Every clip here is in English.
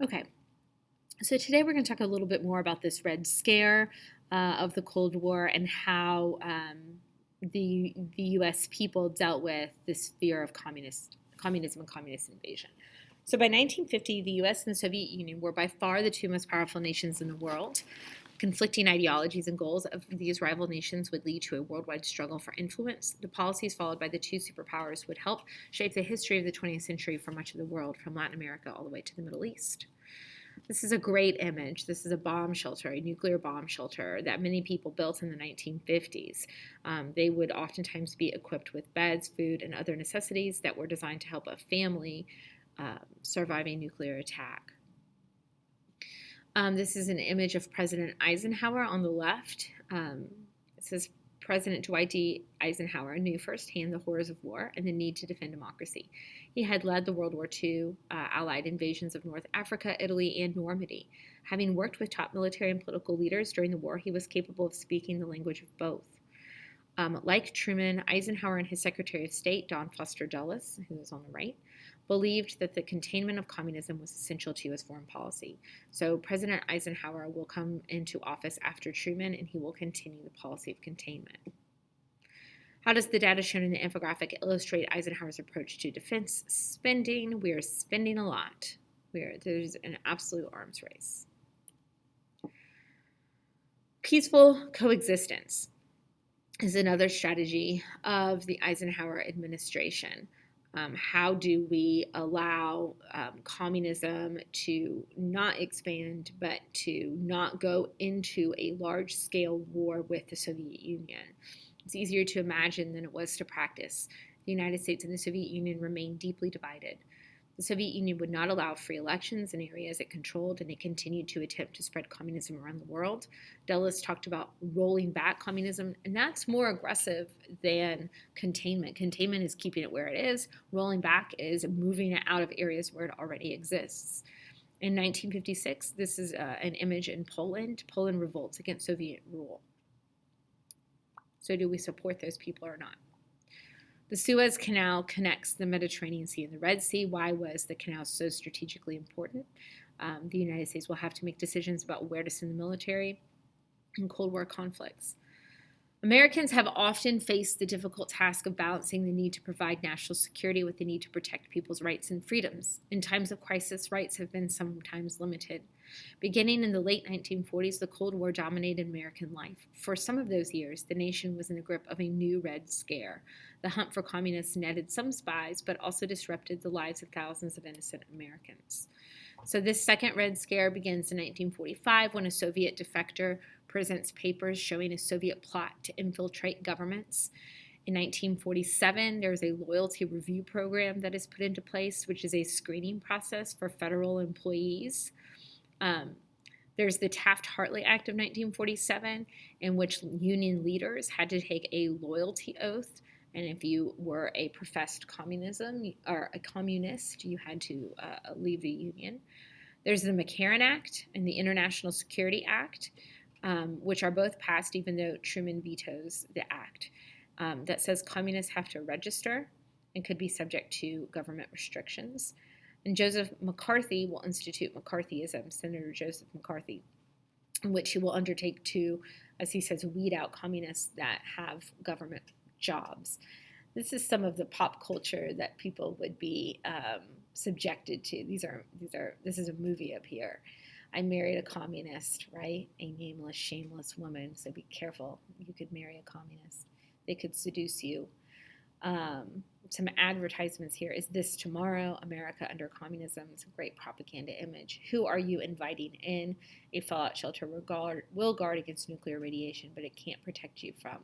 Okay, so today we're going to talk a little bit more about this Red Scare of the Cold War and how the U.S. people dealt with this fear of communism and communist invasion. So by 1950, the U.S. and the Soviet Union were by far the two most powerful nations in the world. Conflicting ideologies and goals of these rival nations would lead to a worldwide struggle for influence. The policies followed by the two superpowers would help shape the history of the 20th century for much of the world, from Latin America all the way to the Middle East. This is a great image. This is a bomb shelter, a nuclear bomb shelter that many people built in the 1950s. They would oftentimes be equipped with beds, food, and other necessities that were designed to help a family survive a nuclear attack. This is an image of President Eisenhower on the left. It says President Dwight D. Eisenhower knew firsthand the horrors of war and the need to defend democracy. He had led the World War II Allied invasions of North Africa, Italy, and Normandy. Having worked with top military and political leaders during the war, he was capable of speaking the language of both. Like Truman, Eisenhower and his Secretary of State, Don Foster Dulles, who is on the right, believed that the containment of communism was essential to U.S. foreign policy. So President Eisenhower will come into office after Truman, and he will continue the policy of containment. How does the data shown in the infographic illustrate Eisenhower's approach to defense spending? We are spending a lot. There's an absolute arms race. Peaceful coexistence is another strategy of the Eisenhower administration. How do we allow communism to not expand, but to not go into a large-scale war with the Soviet Union? It's easier to imagine than it was to practice. The United States and the Soviet Union remained deeply divided. The Soviet Union would not allow free elections in areas it controlled, and it continued to attempt to spread communism around the world. Dulles talked about rolling back communism, and that's more aggressive than containment. Containment is keeping it where it is. Rolling back is moving it out of areas where it already exists. In 1956, this is an image in Poland. Poland revolts against Soviet rule. So do we support those people or not? The Suez Canal connects the Mediterranean Sea and the Red Sea. Why was the canal so strategically important? The United States will have to make decisions about where to send the military in Cold War conflicts. Americans have often faced the difficult task of balancing the need to provide national security with the need to protect people's rights and freedoms. In times of crisis, rights have been sometimes limited. Beginning in the late 1940s, the Cold War dominated American life. For some of those years, the nation was in the grip of a new Red Scare. The hunt for communists netted some spies, but also disrupted the lives of thousands of innocent Americans. So this second Red Scare begins in 1945 when a Soviet defector presents papers showing a Soviet plot to infiltrate governments. In 1947, there's a loyalty review program that is put into place, which is a screening process for federal employees. There's the Taft-Hartley Act of 1947, in which union leaders had to take a loyalty oath. And if you were a professed communism or a communist, you had to leave the union. There's the McCarran Act and the International Security Act, which are both passed even though Truman vetoes the act, that says communists have to register and could be subject to government restrictions. And Joseph McCarthy will institute McCarthyism, Senator Joseph McCarthy, in which he will undertake to, as he says, weed out communists that have government jobs. This is some of the pop culture that people would be subjected to. This is a movie up here. I married a communist, right? A nameless, shameless woman. So be careful. You could marry a communist. They could seduce you. Some advertisements here. Is this tomorrow? America under communism. It's a great propaganda image. Who are you inviting in? A fallout shelter will guard against nuclear radiation, but it can't protect you from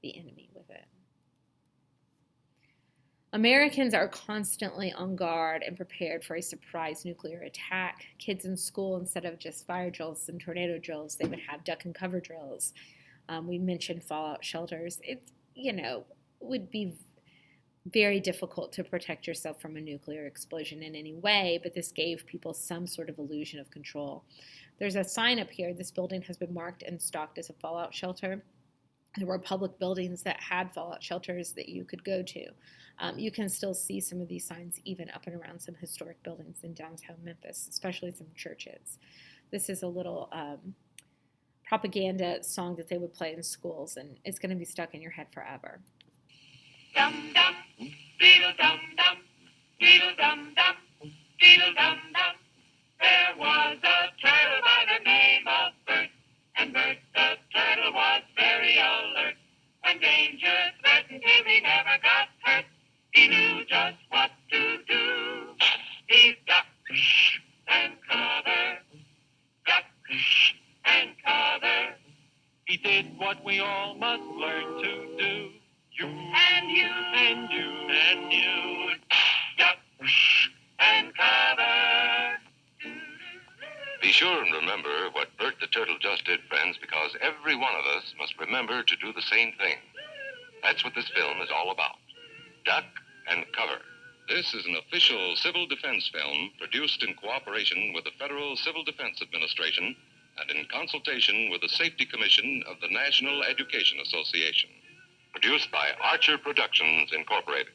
the enemy with it. Americans are constantly on guard and prepared for a surprise nuclear attack. Kids in school, instead of just fire drills and tornado drills, they would have duck and cover drills. We mentioned fallout shelters. It, would be very difficult to protect yourself from a nuclear explosion in any way, but this gave people some sort of illusion of control. There's a sign up here. This building has been marked and stocked as a fallout shelter. There were public buildings that had fallout shelters that you could go to. You can still see some of these signs even up and around some historic buildings in downtown Memphis, especially some churches. This is a little propaganda song that they would play in schools, and it's going to be stuck in your head forever. Dum dum, beetle dum dum, beetle dum dum, beetle dum dum. There was a turtle by the name of Bert, and Bert the turtle was very alert. When danger threatened him, he never got hurt. He knew just what to do. He ducked and covered, ducked and covered. He did what we all must learn to do. You and you and you and you, duck and cover. Be sure and remember what Bert the Turtle just did, friends, because every one of us must remember to do the same thing. That's what this film is all about. Duck and cover. This is an official civil defense film produced in cooperation with the Federal Civil Defense Administration and in consultation with the Safety Commission of the National Education Association. Produced by Archer Productions, Incorporated.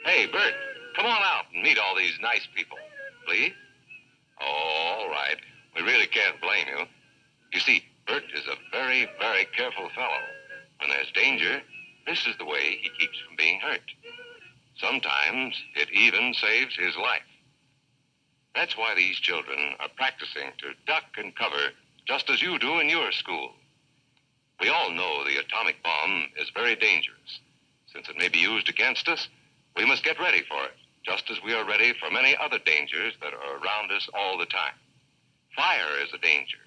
Hey, Bert, come on out and meet all these nice people, please. Oh, all right. We really can't blame you. You see, Bert is a very, very careful fellow. When there's danger, this is the way he keeps from being hurt. Sometimes it even saves his life. That's why these children are practicing to duck and cover just as you do in your school. We all know the atomic bomb is very dangerous. Since it may be used against us, we must get ready for it, just as we are ready for many other dangers that are around us all the time. Fire is a danger.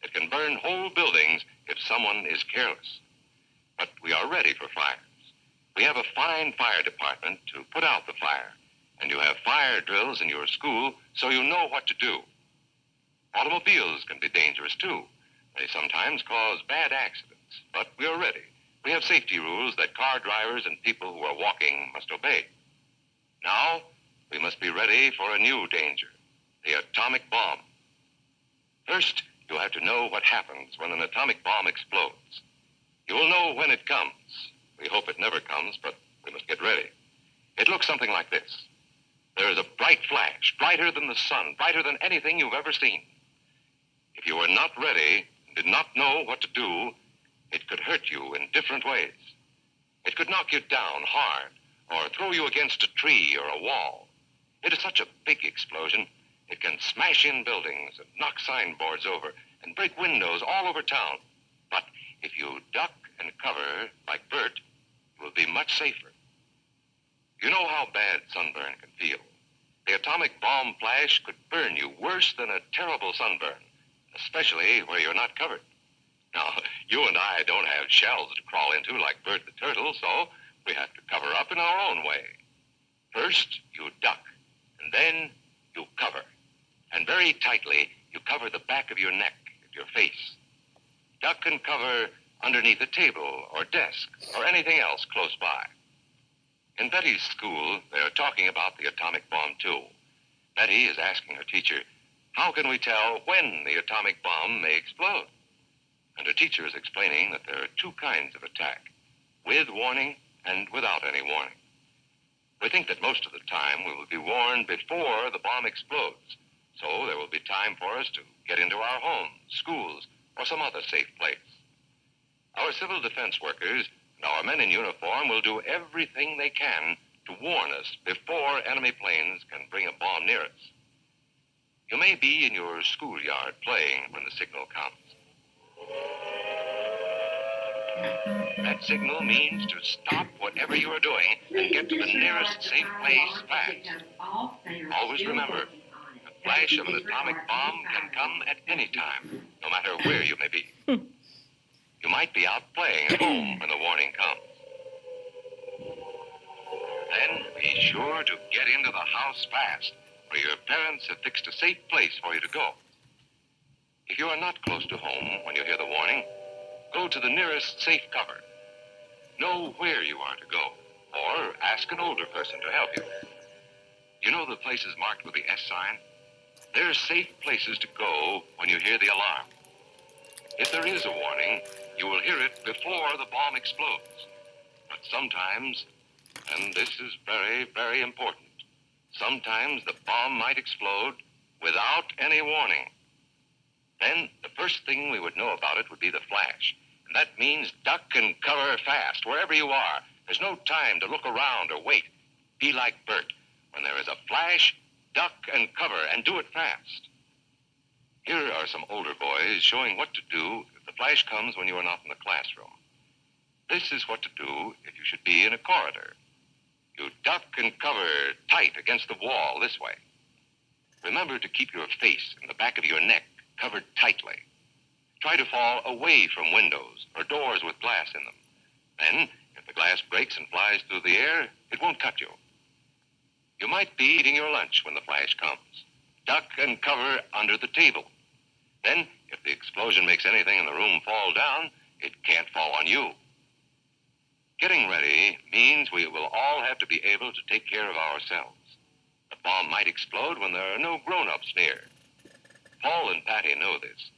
It can burn whole buildings if someone is careless. But we are ready for fires. We have a fine fire department to put out the fire, and you have fire drills in your school so you know what to do. Automobiles can be dangerous, too. They sometimes cause bad accidents, but we are ready. We have safety rules that car drivers and people who are walking must obey. Now, we must be ready for a new danger, the atomic bomb. First, you have to know what happens when an atomic bomb explodes. You will know when it comes. We hope it never comes, but we must get ready. It looks something like this. There is a bright flash, brighter than the sun, brighter than anything you've ever seen. If you are not ready, did not know what to do, it could hurt you in different ways. It could knock you down hard or throw you against a tree or a wall. It is such a big explosion, it can smash in buildings and knock signboards over and break windows all over town. But if you duck and cover like Bert, you will be much safer. You know how bad sunburn can feel. The atomic bomb flash could burn you worse than a terrible sunburn, especially where you're not covered. Now, you and I don't have shells to crawl into like Bert the Turtle, so we have to cover up in our own way. First, you duck, and then you cover. And very tightly, you cover the back of your neck and your face. Duck and cover underneath a table or desk or anything else close by. In Betty's school, they are talking about the atomic bomb, too. Betty is asking her teacher, how can we tell when the atomic bomb may explode? And her teacher is explaining that there are two kinds of attack, with warning and without any warning. We think that most of the time we will be warned before the bomb explodes, so there will be time for us to get into our homes, schools, or some other safe place. Our civil defense workers and our men in uniform will do everything they can to warn us before enemy planes can bring a bomb near us. You may be in your schoolyard playing when the signal comes. That signal means to stop whatever you are doing and get to the nearest safe place fast. Always remember, the flash of an atomic bomb can come at any time, no matter where you may be. You might be out playing at home when the warning comes. Then be sure to get into the house fast, where your parents have fixed a safe place for you to go. If you are not close to home when you hear the warning, go to the nearest safe cover. Know where you are to go, or ask an older person to help you. You know the places marked with the S sign? They're safe places to go when you hear the alarm. If there is a warning, you will hear it before the bomb explodes. But sometimes, and this is very, very important, sometimes the bomb might explode without any warning. Then the first thing we would know about it would be the flash. And that means duck and cover fast, wherever you are. There's no time to look around or wait. Be like Bert. When there is a flash, duck and cover, and do it fast. Here are some older boys showing what to do if the flash comes when you are not in the classroom. This is what to do if you should be in a corridor. You duck and cover tight against the wall this way. Remember to keep your face and the back of your neck covered tightly. Try to fall away from windows or doors with glass in them. Then, if the glass breaks and flies through the air, it won't cut you. You might be eating your lunch when the flash comes. Duck and cover under the table. Then, if the explosion makes anything in the room fall down, it can't fall on you. Getting ready means we will all have to be able to take care of ourselves. The bomb might explode when there are no grown-ups near. Paul and Patty know this,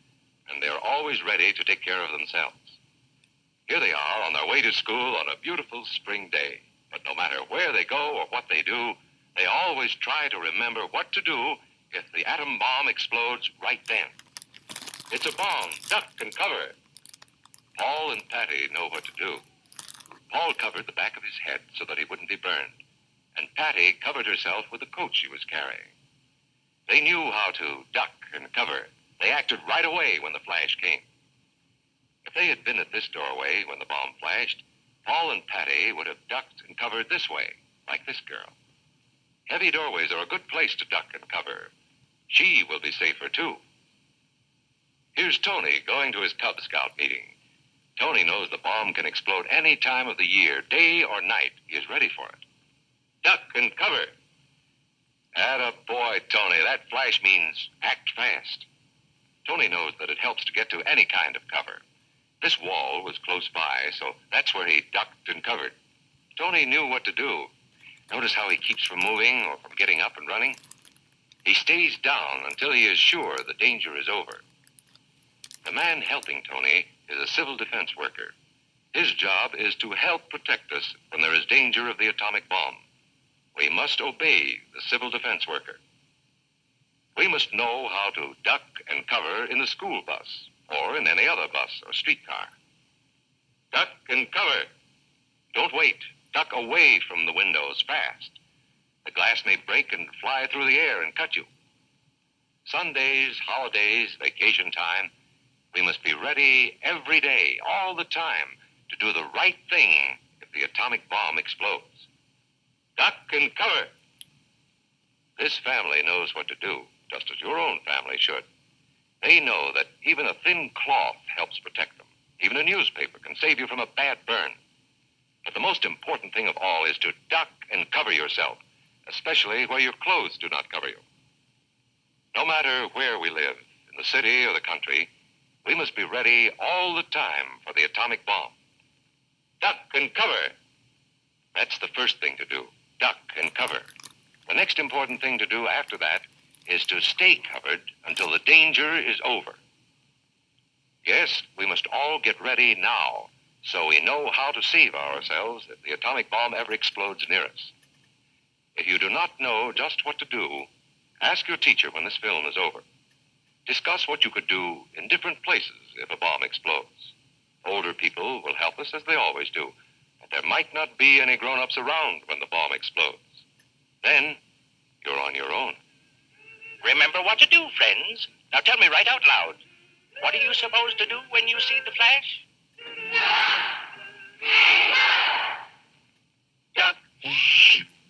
and they're always ready to take care of themselves. Here they are on their way to school on a beautiful spring day. But no matter where they go or what they do, they always try to remember what to do if the atom bomb explodes right then. It's a bomb. Duck and cover. Paul and Patty know what to do. Paul covered the back of his head so that he wouldn't be burned, and Patty covered herself with the coat she was carrying. They knew how to duck and cover. They acted right away when the flash came. If they had been at this doorway when the bomb flashed, Paul and Patty would have ducked and covered this way, like this girl. Heavy doorways are a good place to duck and cover. She will be safer, too. Here's Tony going to his Cub Scout meeting. Tony knows the bomb can explode any time of the year, day or night. He is ready for it. Duck and cover. Attaboy, Tony. That flash means act fast. Tony knows that it helps to get to any kind of cover. This wall was close by, so that's where he ducked and covered. Tony knew what to do. Notice how he keeps from moving or from getting up and running? He stays down until he is sure the danger is over. The man helping Tony is a civil defense worker. His job is to help protect us when there is danger of the atomic bomb. We must obey the civil defense worker. We must know how to duck and cover in the school bus or in any other bus or streetcar. Duck and cover. Don't wait. Duck away from the windows fast. The glass may break and fly through the air and cut you. Sundays, holidays, vacation time, we must be ready every day, all the time, to do the right thing if the atomic bomb explodes. Duck and cover. This family knows what to do, just as your own family should. They know that even a thin cloth helps protect them. Even a newspaper can save you from a bad burn. But the most important thing of all is to duck and cover yourself, especially where your clothes do not cover you. No matter where we live, in the city or the country, we must be ready all the time for the atomic bomb. Duck and cover. That's the first thing to do. Duck and cover. The next important thing to do after that is to stay covered until the danger is over. Yes, we must all get ready now so we know how to save ourselves if the atomic bomb ever explodes near us. If you do not know just what to do, ask your teacher when this film is over. Discuss what you could do in different places if a bomb explodes. Older people will help us as they always do, but there might not be any grown-ups around when the bomb explodes. Then, you're on your own. Remember what to do, friends. Now tell me right out loud. What are you supposed to do when you see the flash? Duck.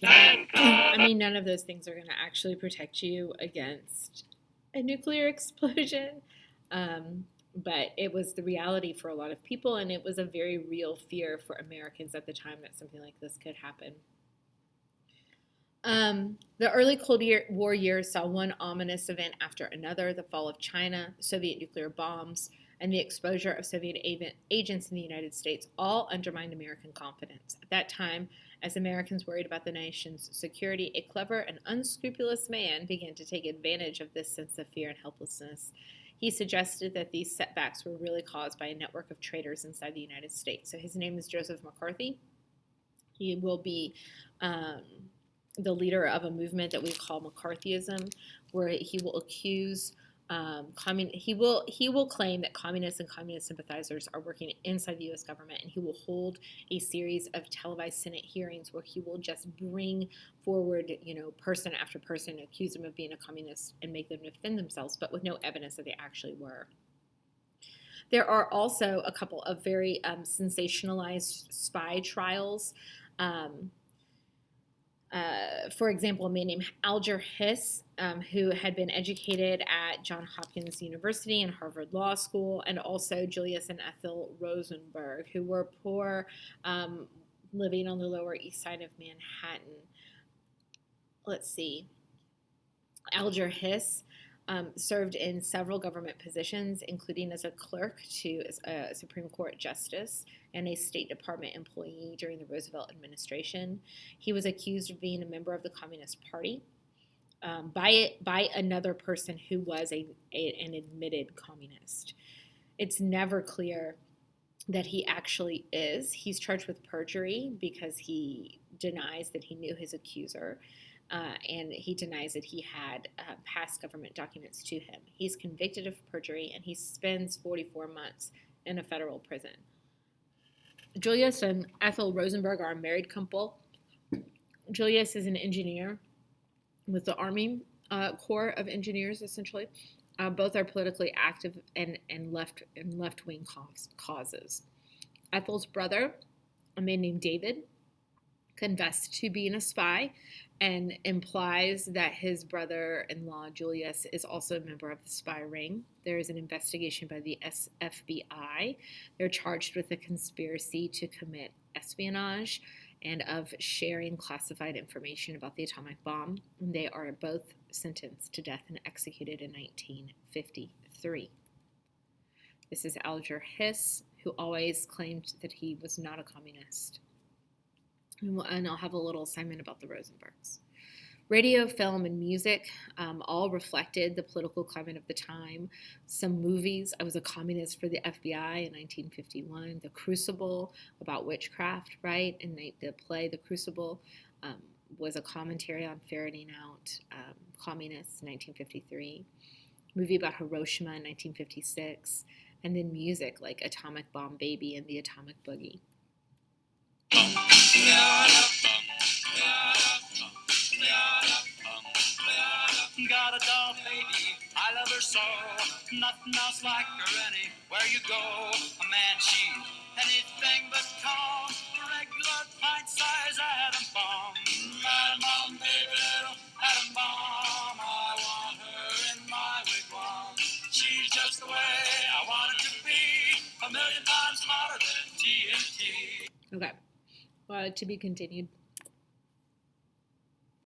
I mean, none of those things are going to actually protect you against a nuclear explosion. But it was the reality for a lot of people, and it was a very real fear for Americans at the time that something like this could happen. The early Cold War years saw one ominous event after another: the fall of China, Soviet nuclear bombs, and the exposure of Soviet agents in the United States all undermined American confidence. At that time, as Americans worried about the nation's security, a clever and unscrupulous man began to take advantage of this sense of fear and helplessness. He suggested that these setbacks were really caused by a network of traitors inside the United States. So his name is Joseph McCarthy. He will be the leader of a movement that we call McCarthyism, where he will accuse he will claim that communists and communist sympathizers are working inside the U.S. government, and he will hold a series of televised Senate hearings where he will just bring forward, person after person, accuse them of being a communist and make them defend themselves, but with no evidence that they actually were. There are also a couple of very sensationalized spy trials. For example, a man named Alger Hiss, who had been educated at Johns Hopkins University and Harvard Law School, and also Julius and Ethel Rosenberg, who were poor, living on the Lower East Side of Manhattan. Let's see. Alger Hiss served in several government positions, including as a clerk to a Supreme Court justice and a State Department employee during the Roosevelt administration. He was accused of being a member of the Communist Party by another person who was an admitted communist. It's never clear that he actually is. He's charged with perjury because he denies that he knew his accuser. And he denies that he had past government documents to him. He's convicted of perjury, and he spends 44 months in a federal prison. Julius and Ethel Rosenberg are a married couple. Julius is an engineer with the Army Corps of Engineers, essentially. Both are politically active and left-wing causes. Ethel's brother, a man named David, confessed to being a spy and implies that his brother-in-law, Julius, is also a member of the spy ring. There is an investigation by the FBI. They're charged with a conspiracy to commit espionage and of sharing classified information about the atomic bomb. And they are both sentenced to death and executed in 1953. This is Alger Hiss, who always claimed that he was not a communist. And I'll have a little assignment about the Rosenbergs. Radio, film, and music all reflected the political climate of the time. Some movies, I Was a Communist for the FBI in 1951, The Crucible, about witchcraft, right? And the play The Crucible was a commentary on ferreting out communists in 1953. Movie about Hiroshima in 1956. And then music like Atomic Bomb Baby and The Atomic Boogie. Got a doll baby, I love her so. Nothing else like her anywhere you go. A man, she, anything but calm. Regular pint-sized atom bomb. Atom bomb, baby, little atom bomb. I want her in my wigwam. She's just the way I want it to be. A million times hotter than TNT. Okay. To be continued.